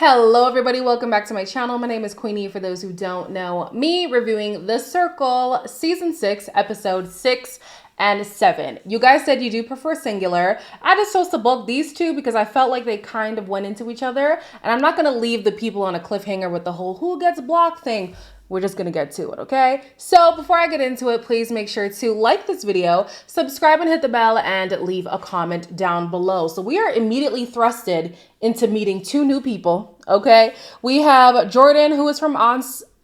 Hello everybody, welcome back to my channel. My name is Queenie for those who don't know me, reviewing The Circle Season 6, Episode 6 and 7. You guys said you do prefer singular. I just chose to bulk these two because I felt like they kind of went into each other, and I'm not going to leave the people on a cliffhanger with the whole who gets blocked thing. We're just going to get to it, okay? So before I get into it, please make sure to like this video, subscribe and hit the bell, and leave a comment down below. So we are immediately thrusted into meeting two new people, okay? We have Jordan, who is from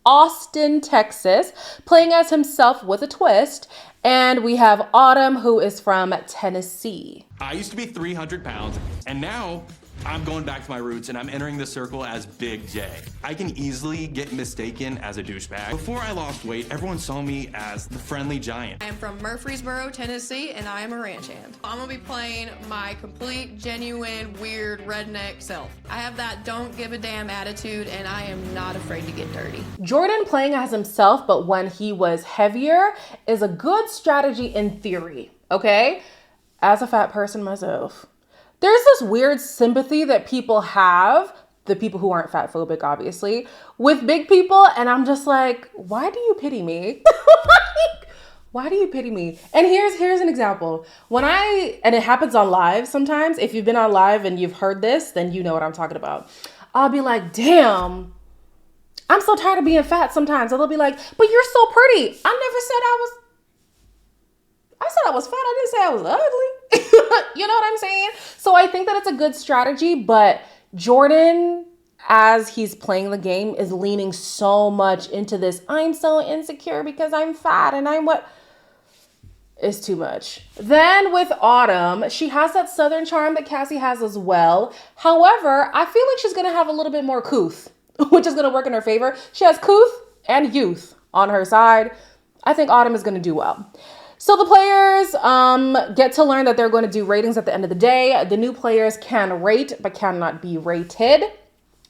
Austin, Texas, playing as himself with a twist. And we have Autumn, who is from Tennessee. I used to be 300 pounds, and now I'm going back to my roots and I'm entering the circle as Big J. I can easily get mistaken as a douchebag. Before I lost weight, everyone saw me as the friendly giant. I am from Murfreesboro, Tennessee, and I am a ranch hand. I'm gonna be playing my complete, genuine, weird, redneck self. I have that don't give a damn attitude, and I am not afraid to get dirty. Jordan playing as himself, but when he was heavier, is a good strategy in theory, okay? As a fat person myself, there's this weird sympathy that people have, the people who aren't fat phobic, obviously, with big people. And I'm just like, why do you pity me? Why do you pity me? And here's an example. And it happens on live sometimes. If you've been on live and you've heard this, then you know what I'm talking about. I'll be like, damn, I'm so tired of being fat sometimes. And they'll be like, but you're so pretty. I said I was fat. I didn't say I was ugly. You know what I'm saying? So I think that it's a good strategy, but Jordan, as he's playing the game, is leaning so much into this, I'm so insecure because I'm fat and I'm what is too much. Then with Autumn, she has that Southern charm that Cassie has as well. However, I feel like she's going to have a little bit more couth, which is going to work in her favor. She has couth and youth on her side. I think Autumn is going to do well. So the players get to learn that they're going to do ratings at the end of the day. The new players can rate but cannot be rated.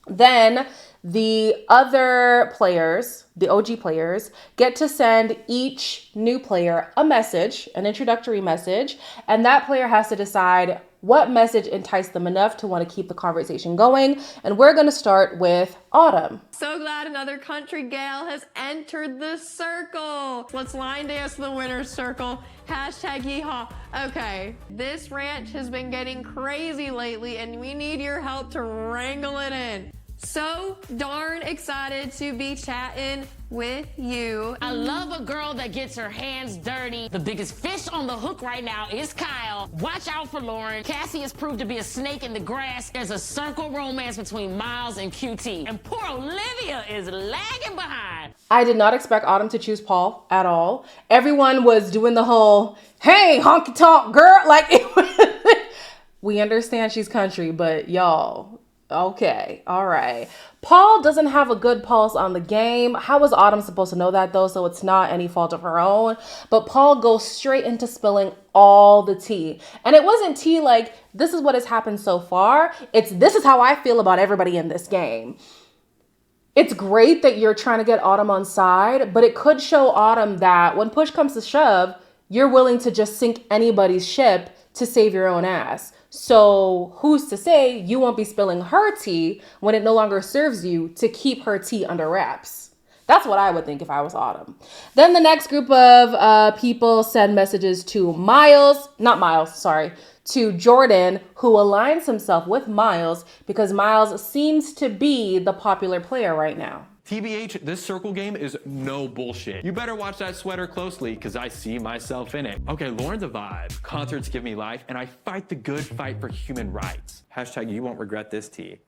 Then the other players, the OG players, get to send each new player a message, an introductory message, and that player has to decide what message enticed them enough to want to keep the conversation going. And we're going to start with Autumn. So glad another country gal has entered the circle. Let's line dance the winner's circle. Hashtag yeehaw. Okay, this ranch has been getting crazy lately and we need your help to wrangle it in. So darn excited to be chatting with you. I love a girl that gets her hands dirty. The biggest fish on the hook right now is Kyle. Watch out for Lauren. Cassie has proved to be a snake in the grass. There's a circle romance between Miles and QT. And poor Olivia is lagging behind. I did not expect Autumn to choose Paul at all. Everyone was doing the whole, hey, honky tonk girl. Like, we understand she's country, but y'all, okay, all right. Paul doesn't have a good pulse on the game. How was Autumn supposed to know that though? So it's not any fault of her own. But Paul goes straight into spilling all the tea. And it wasn't tea like, this is what has happened so far. It's, this is how I feel about everybody in this game. It's great that you're trying to get Autumn on side, but it could show Autumn that when push comes to shove, you're willing to just sink anybody's ship to save your own ass. So who's to say you won't be spilling her tea when it no longer serves you to keep her tea under wraps? That's what I would think if I was Autumn. Then the next group of people send messages to to Jordan, who aligns himself with Miles because Miles seems to be the popular player right now. TBH, this circle game is no bullshit. You better watch that sweater closely because I see myself in it. Okay, Lauren's a vibe. Concerts give me life and I fight the good fight for human rights. Hashtag you won't regret this tea.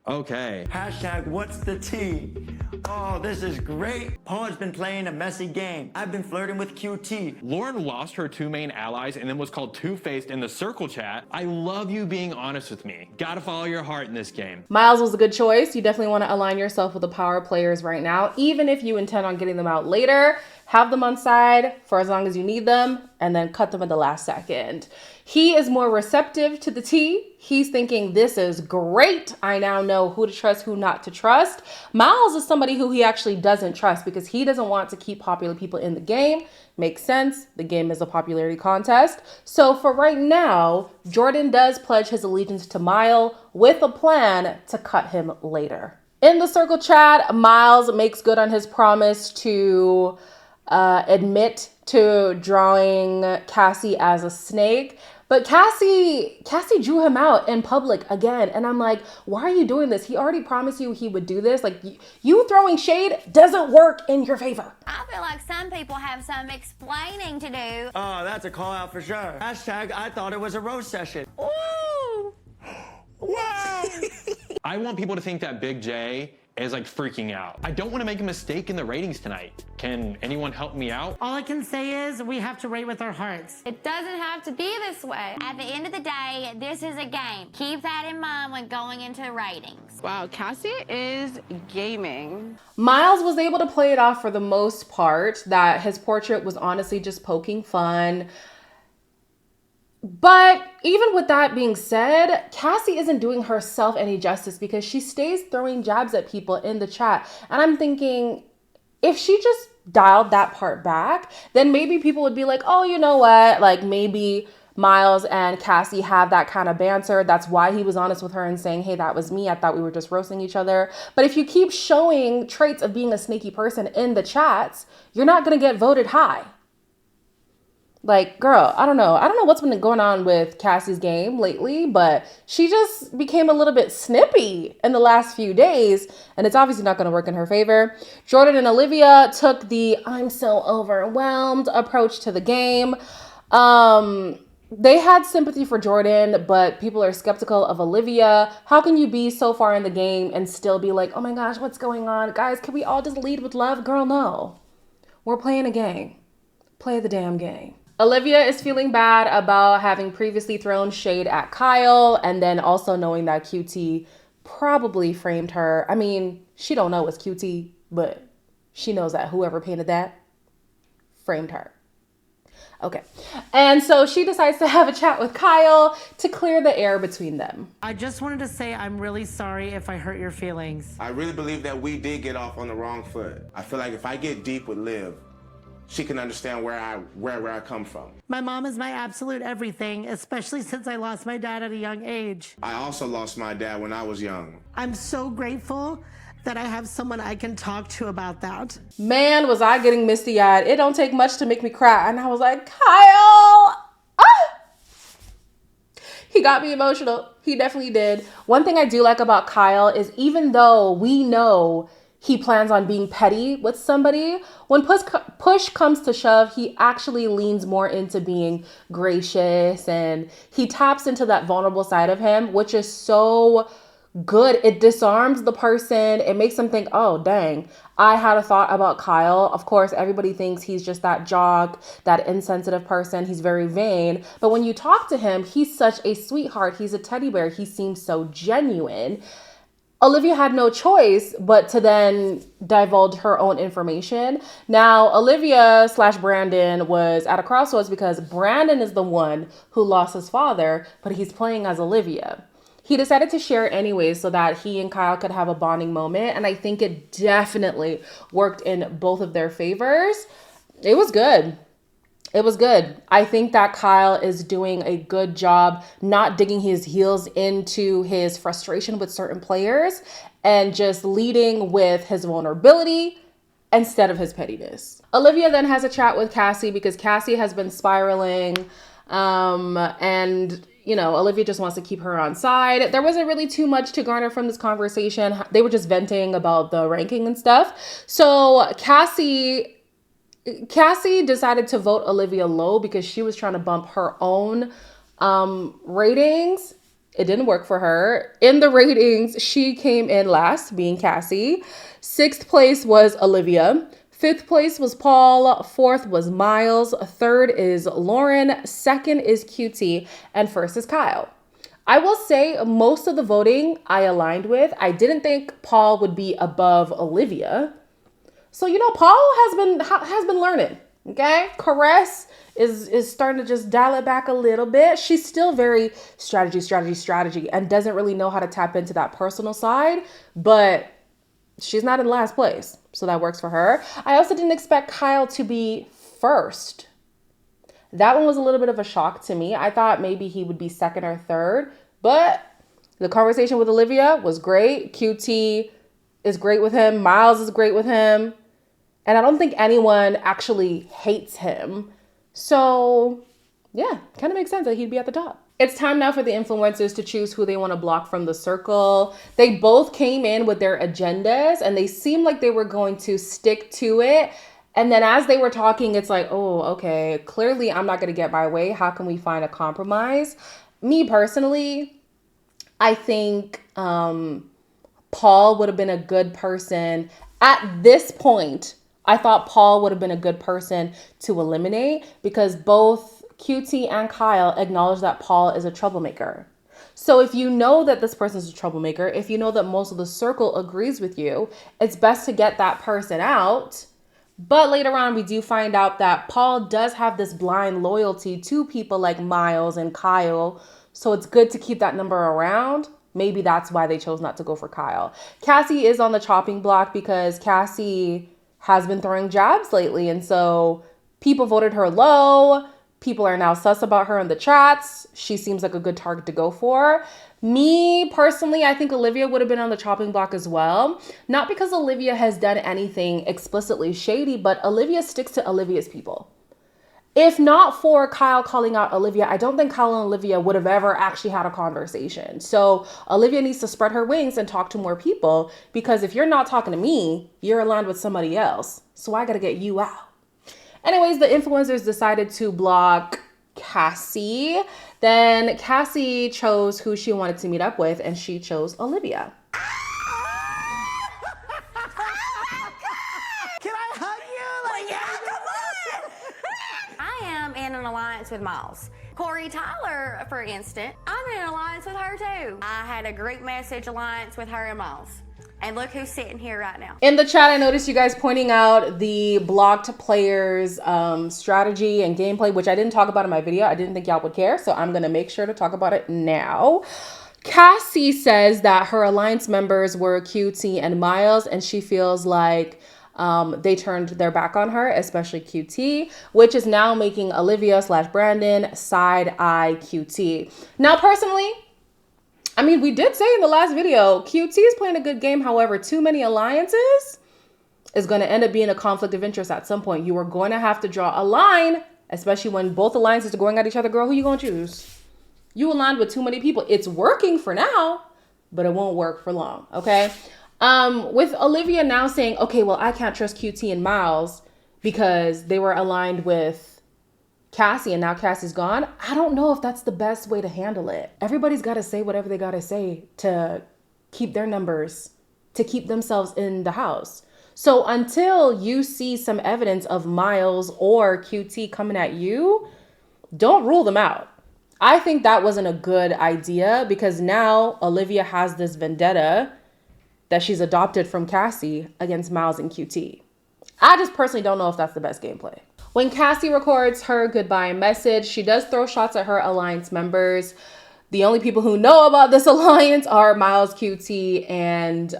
Okay. Hashtag what's the tea? Oh, this is great. Paul's been playing a messy game. I've been flirting with QT. Lauren lost her two main allies and then was called two-faced in the circle chat. I love you being honest with me. Gotta follow your heart in this game. Miles was a good choice. You definitely want to align yourself with the power players right now, even if you intend on getting them out later. Have them on side for as long as you need them. and then cut them at the last second. He is more receptive to the tea. He's thinking, this is great. I now know who to trust, who not to trust. Miles is somebody who he actually doesn't trust because he doesn't want to keep popular people in the game. Makes sense. The game is a popularity contest. So for right now, Jordan does pledge his allegiance to Miles with a plan to cut him later. In the circle chat, Miles makes good on his promise to admit to drawing Cassie as a snake. But Cassie drew him out in public again. And I'm like, why are you doing this? He already promised you he would do this. Like, you throwing shade doesn't work in your favor. I feel like some people have some explaining to do. Oh, that's a call out for sure. Hashtag, I thought it was a roast session. Ooh! Wow! I want people to think that Big J is like freaking out. I don't want to make a mistake in the ratings tonight. Can anyone help me out? All I can say is we have to rate with our hearts. It doesn't have to be this way. At the end of the day, this is a game. Keep that in mind when going into ratings. Wow, Cassie is gaming. Miles was able to play it off for the most part, that his portrait was honestly just poking fun. But even with that being said, Cassie isn't doing herself any justice because she stays throwing jabs at people in the chat. And I'm thinking, if she just dialed that part back, then maybe people would be like, oh, you know what? Like, maybe Miles and Cassie have that kind of banter. That's why he was honest with her and saying, hey, that was me. I thought we were just roasting each other. But if you keep showing traits of being a snaky person in the chats, you're not going to get voted high. Like, girl, I don't know what's been going on with Cassie's game lately, but she just became a little bit snippy in the last few days, and it's obviously not going to work in her favor. Jordan and Olivia took the I'm so overwhelmed approach to the game. They had sympathy for Jordan, but people are skeptical of Olivia. How can you be so far in the game and still be like, oh my gosh, what's going on? Guys, can we all just lead with love? Girl, no. We're playing a game. Play the damn game. Olivia is feeling bad about having previously thrown shade at Kyle and then also knowing that QT probably framed her. I mean, she don't know it's QT, but she knows that whoever painted that framed her. Okay. And so she decides to have a chat with Kyle to clear the air between them. I just wanted to say I'm really sorry if I hurt your feelings. I really believe that we did get off on the wrong foot. I feel like if I get deep with Liv, she can understand where I come from. My mom is my absolute everything, especially since I lost my dad at a young age. I also lost my dad when I was young. I'm so grateful that I have someone I can talk to about that. Man, was I getting misty-eyed. It don't take much to make me cry. And I was like, Kyle! Ah! He got me emotional. He definitely did. One thing I do like about Kyle is even though we know he plans on being petty with somebody, when push comes to shove, he actually leans more into being gracious and he taps into that vulnerable side of him, which is so good. It disarms the person. It makes them think, oh, dang, I had a thought about Kyle. Of course, everybody thinks he's just that jock, that insensitive person. He's very vain. But when you talk to him, he's such a sweetheart. He's a teddy bear. He seems so genuine. Olivia had no choice but to then divulge her own information. Now, Olivia / Brandon was at a crossroads because Brandon is the one who lost his father, but he's playing as Olivia. He decided to share it anyways so that he and Kyle could have a bonding moment. And I think it definitely worked in both of their favors. It was good. It was good. I think that Kyle is doing a good job not digging his heels into his frustration with certain players and just leading with his vulnerability instead of his pettiness. Olivia then has a chat with Cassie because Cassie has been spiraling and you know, Olivia just wants to keep her on side. There wasn't really too much to garner from this conversation. They were just venting about the ranking and stuff. So Cassie decided to vote Olivia low because she was trying to bump her own ratings. It didn't work for her. In the ratings, she came in last, being Cassie. 6th place was Olivia. 5th place was Paul. 4th was Miles. 3rd is Lauren. 2nd is QT. And 1st is Kyle. I will say most of the voting I aligned with. I didn't think Paul would be above Olivia. So, you know, Paul has been learning. Okay, Caress is starting to just dial it back a little bit. She's still very strategy, and doesn't really know how to tap into that personal side, but she's not in last place, so that works for her. I also didn't expect Kyle to be first. That one was a little bit of a shock to me. I thought maybe he would be second or third, but the conversation with Olivia was great. QT is great with him. Miles is great with him. And I don't think anyone actually hates him. So yeah, kind of makes sense that he'd be at the top. It's time now for the influencers to choose who they want to block from the circle. They both came in with their agendas and they seemed like they were going to stick to it. And then as they were talking, it's like, oh, okay, clearly I'm not going to get my way. How can we find a compromise? Me personally, I think Paul would have been a good person at this point. I thought Paul would have been a good person to eliminate because both QT and Kyle acknowledge that Paul is a troublemaker. So if you know that this person is a troublemaker, if you know that most of the circle agrees with you, it's best to get that person out. But later on, we do find out that Paul does have this blind loyalty to people like Miles and Kyle. So it's good to keep that number around. Maybe that's why they chose not to go for Kyle. Cassie is on the chopping block because Cassie has been throwing jabs lately. And so people voted her low. People are now sus about her in the chats. She seems like a good target to go for. Me personally, I think Olivia would have been on the chopping block as well. Not because Olivia has done anything explicitly shady, but Olivia sticks to Olivia's people. If not for Kyle calling out Olivia, I don't think Kyle and Olivia would have ever actually had a conversation. So Olivia needs to spread her wings and talk to more people because if you're not talking to me, you're aligned with somebody else. So I got to get you out. Anyways, the influencers decided to block Cassie. Then Cassie chose who she wanted to meet up with and she chose Olivia. In an alliance with Miles. Corey Tyler, for instance, I'm in an alliance with her too. I had a group message alliance with her and Miles. And look who's sitting here right now. In the chat, I noticed you guys pointing out the blocked players' strategy and gameplay, which I didn't talk about in my video. I didn't think y'all would care, so I'm gonna make sure to talk about it now. Cassie says that her alliance members were QT and Miles, and she feels like they turned their back on her, especially QT, which is now making Olivia / Brandon side eye QT. Now, personally, I mean, we did say in the last video, QT is playing a good game. However, too many alliances is going to end up being a conflict of interest at some point. You are going to have to draw a line, especially when both alliances are going at each other. Girl, who you going to choose? You aligned with too many people. It's working for now, but it won't work for long, okay? With Olivia now saying, okay, well, I can't trust QT and Miles because they were aligned with Cassie and now Cassie's gone. I don't know if that's the best way to handle it. Everybody's got to say whatever they got to say to keep their numbers, to keep themselves in the house. So until you see some evidence of Miles or QT coming at you, don't rule them out. I think that wasn't a good idea because now Olivia has this vendetta that she's adopted from Cassie against Miles and QT. I just personally don't know if that's the best gameplay. When Cassie records her goodbye message, she does throw shots at her alliance members. The only people who know about this alliance are Miles, QT, and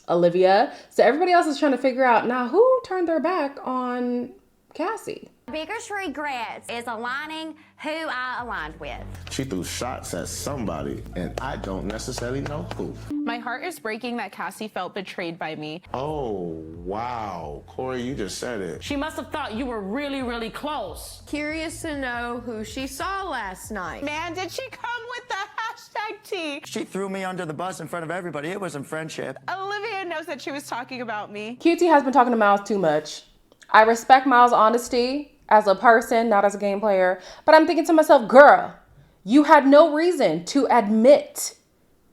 Olivia. So everybody else is trying to figure out now who turned their back on Cassie. Biggest regrets is aligning who I aligned with. She threw shots at somebody, and I don't necessarily know who. My heart is breaking that Cassie felt betrayed by me. Oh, wow. Corey, you just said it. She must have thought you were really, really close. Curious to know who she saw last night. Man, did she come with the hashtag T? She threw me under the bus in front of everybody. It wasn't friendship. Olivia knows that she was talking about me. QT has been talking to Miles too much. I respect Miles' honesty as a person, not as a game player. But I'm thinking to myself, girl, you had no reason to admit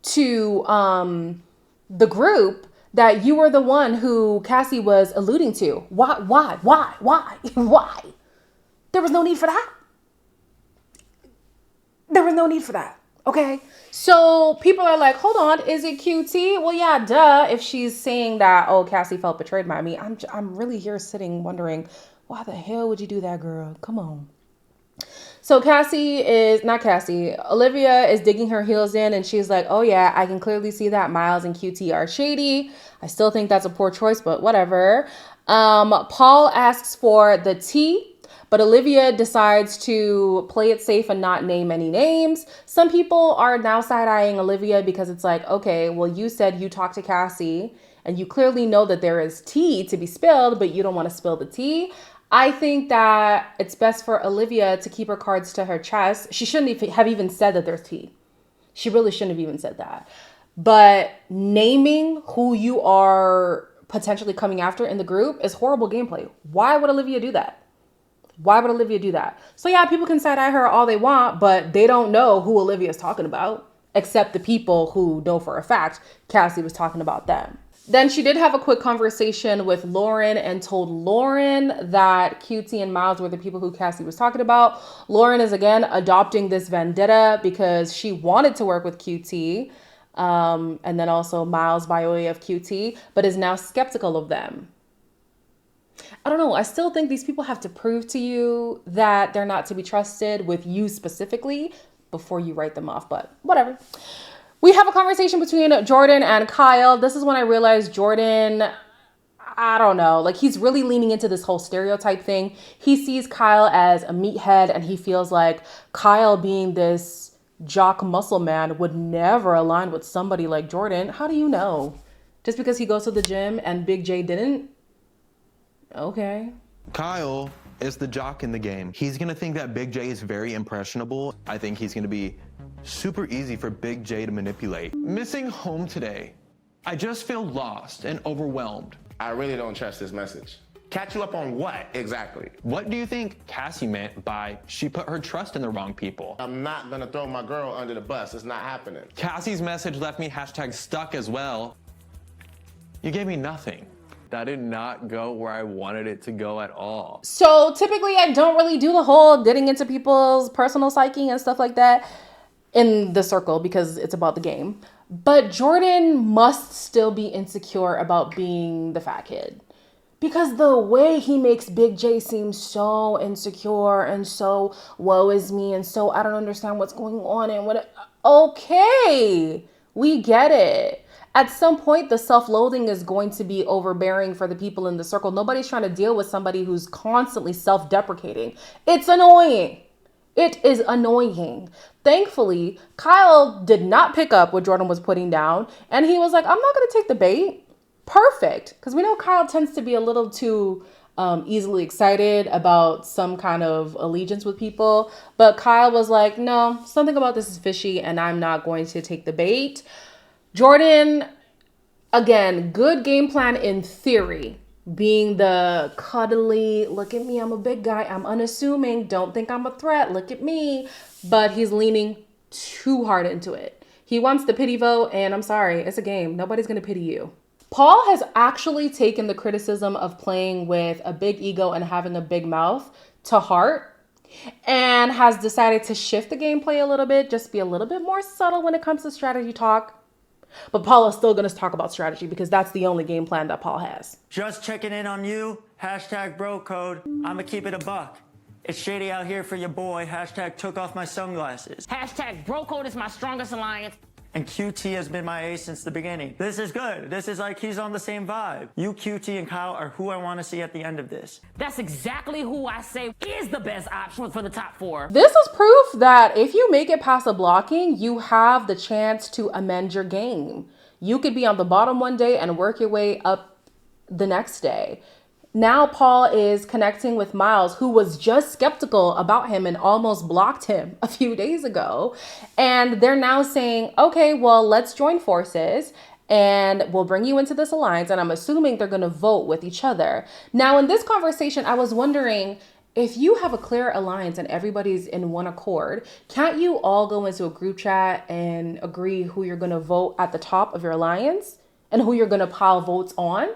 to the group that you were the one who Cassie was alluding to. Why? There was no need for that. There was no need for that. Okay. So people are like, hold on, is it QT? Well, yeah, duh. If she's saying that, oh, Cassie felt betrayed by me, I'm really here sitting wondering, Why the hell would you do that, girl? Come on. So Olivia is digging her heels in and she's like, oh yeah, I can clearly see that Miles and QT are shady. I still think that's a poor choice, but whatever. Paul asks for the tea, but Olivia decides to play it safe and not name any names. Some people are now side-eyeing Olivia because it's like, okay, well, you said you talked to Cassie and you clearly know that there is tea to be spilled, but you don't want to spill the tea. I think that it's best for Olivia to keep her cards to her chest. She shouldn't have even said that there's tea. She really shouldn't have even said that. But naming who you are potentially coming after in the group is horrible gameplay. Why would Olivia do that? Why would Olivia do that? So yeah, people can side-eye her all they want, but they don't know who Olivia is talking about, except the people who know for a fact Cassie was talking about them. Then she did have a quick conversation with Lauren and told Lauren that QT and Miles were the people who Cassie was talking about. Lauren is again adopting this vendetta because she wanted to work with QT and then also Miles by way of QT, but is now skeptical of them. I don't know. I still think these people have to prove to you that they're not to be trusted with you specifically before you write them off, but whatever. We have a conversation between Jordan and Kyle. This is when I realized Jordan, I don't know, like he's really leaning into this whole stereotype thing. He sees Kyle as a meathead and he feels like Kyle being this jock muscle man would never align with somebody like Jordan. How do you know? Just because he goes to the gym and Big J didn't? Okay. Kyle is the jock in the game. He's gonna think that Big J is very impressionable. I think he's gonna be super easy for Big J to manipulate. Missing home today. I just feel lost and overwhelmed. I really don't trust this message. Catch you up on what exactly? What do you think Cassie meant by she put her trust in the wrong people? I'm not gonna throw my girl under the bus. It's not happening. Cassie's message left me #stuck as well. You gave me nothing. That did not go where I wanted it to go at all. So typically I don't really do the whole getting into people's personal psyche and stuff like that in the circle because it's about the game. But Jordan must still be insecure about being the fat kid. Because the way he makes Big J seem so insecure and so woe is me and so I don't understand what's going on and what. Okay, we get it. At some point, the self-loathing is going to be overbearing for the people in the circle. Nobody's trying to deal with somebody who's constantly self-deprecating. It's annoying. It is annoying. Thankfully, Kyle did not pick up what Jordan was putting down. And he was like, I'm not going to take the bait. Perfect. Because we know Kyle tends to be a little too easily excited about some kind of allegiance with people. But Kyle was like, no, something about this is fishy and I'm not going to take the bait. Jordan, again, good game plan in theory, being the cuddly, look at me, I'm a big guy, I'm unassuming, don't think I'm a threat, look at me. But he's leaning too hard into it. He wants the pity vote, and I'm sorry, it's a game. Nobody's gonna pity you. Paul has actually taken the criticism of playing with a big ego and having a big mouth to heart and has decided to shift the gameplay a little bit, just be a little bit more subtle when it comes to strategy talk. But Paul is still going to talk about strategy because that's the only game plan that Paul has. Just checking in on you. #bro code. I'ma keep it a buck. It's shady out here for your boy. # took off my sunglasses. #bro code is my strongest alliance. And QT has been my ace since the beginning. This is good. This is like he's on the same vibe. You, QT, and Kyle are who I want to see at the end of this. That's exactly who I say is the best option for the top 4. This is proof that if you make it past the blocking, you have the chance to amend your game. You could be on the bottom one day and work your way up the next day. Now Paul is connecting with Miles, who was just skeptical about him and almost blocked him a few days ago. And they're now saying, okay, well, let's join forces and we'll bring you into this alliance. And I'm assuming they're going to vote with each other. Now, in this conversation, I was wondering, if you have a clear alliance and everybody's in one accord, can't you all go into a group chat and agree who you're going to vote at the top of your alliance and who you're going to pile votes on?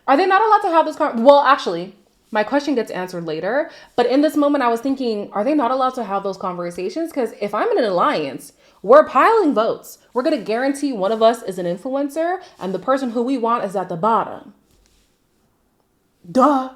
Are they not allowed to have this well, actually, my question gets answered later. But in this moment, I was thinking, are they not allowed to have those conversations? Because if I'm in an alliance, we're piling votes. We're going to guarantee one of us is an influencer and the person who we want is at the bottom. Duh.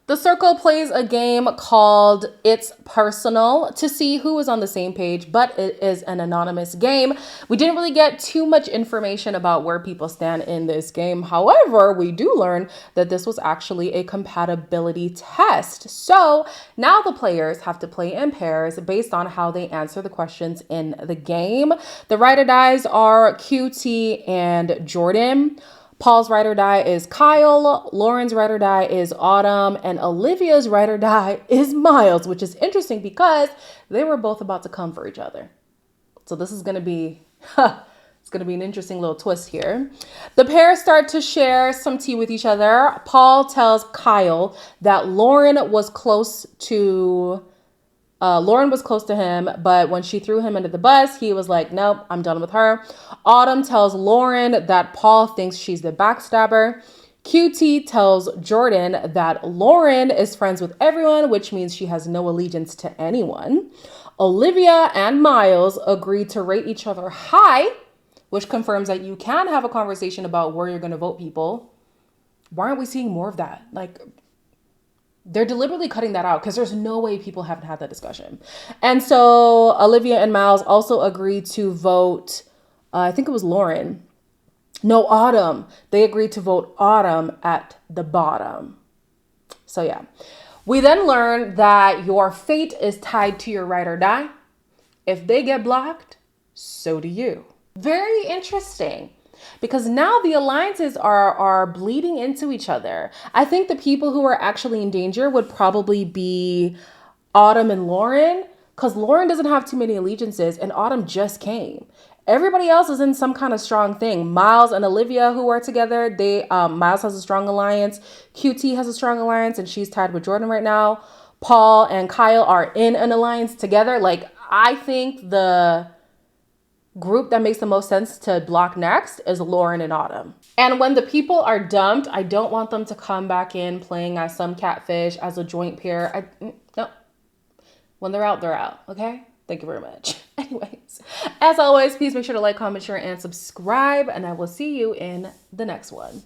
The circle plays a game called It's Personal to see who is on the same page, but it is an anonymous game. We didn't really get too much information about where people stand in this game. However, we do learn that this was actually a compatibility test. So now the players have to play in pairs based on how they answer the questions in the game. The ride or dies are QT and Jordan. Paul's ride or die is Kyle, Lauren's ride or die is Autumn, and Olivia's ride or die is Miles, which is interesting because they were both about to come for each other. So this is going to be, it's going to be an interesting little twist here. The pairs start to share some tea with each other. Paul tells Kyle that Lauren was close to him, but when she threw him under the bus, he was like, nope, I'm done with her. Autumn tells Lauren that Paul thinks she's the backstabber. QT tells Jordan that Lauren is friends with everyone, which means she has no allegiance to anyone. Olivia and Miles agree to rate each other high, which confirms that you can have a conversation about where you're going to vote people. Why aren't we seeing more of that? Like, they're deliberately cutting that out because there's no way people haven't had that discussion. And so Olivia and Miles also agreed to vote, I think it was Lauren. No, Autumn. They agreed to vote Autumn at the bottom. So yeah. We then learn that your fate is tied to your ride or die. If they get blocked, so do you. Very interesting. Because now the alliances are bleeding into each other. I think the people who are actually in danger would probably be Autumn and Lauren, because Lauren doesn't have too many allegiances and Autumn just came. Everybody else is in some kind of strong thing. Miles and Olivia, who are together, Miles has a strong alliance. QT has a strong alliance and she's tied with Jordan right now. Paul and Kyle are in an alliance together. Like, I think the group that makes the most sense to block next is Lauren and Autumn. And when the people are dumped, I don't want them to come back in playing as some catfish, as a joint pair. No. When they're out, okay? Thank you very much. Anyways, as always, please make sure to like, comment, share, and subscribe, and I will see you in the next one.